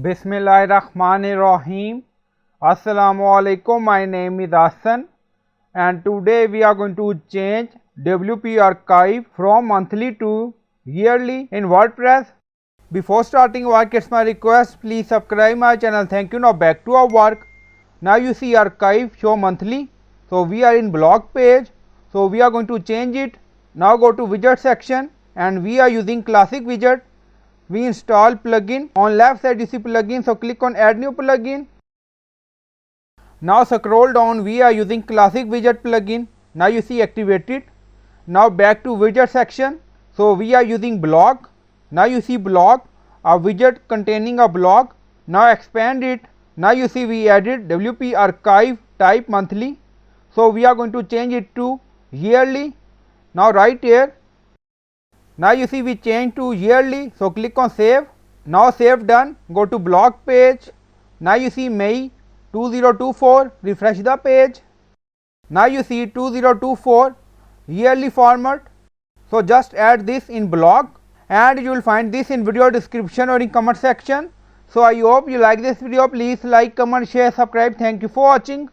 Bismillahirrahmanirrahim. Assalamualaikum. My name is Hassan and today we are going to change WP archive from monthly to yearly in WordPress. Before starting work, it's my request, please subscribe my channel. Thank you. Now back to our work. Now you see archive show monthly. So we are in blog page. So we are going to change it. Now go to widget section and we are using classic widget. We install plugin. On left side you see plugin, so click on add new plugin. Now scroll down, we are using classic widget plugin. Now you see activated. Now back to widget section, so we are using blog. Now you see blog, a widget containing a blog. Now expand it. Now you see we added WP archive type monthly, so we are going to change it to yearly. Now right here, now you see we change to yearly, so click on save. Now save done, go to blog page. Now you see May 2024, refresh the page. Now you see 2024 yearly format, so just add this in blog and you will find this in video description or in comment section. So I hope you like this video. Please like, comment, share, subscribe. Thank you for watching.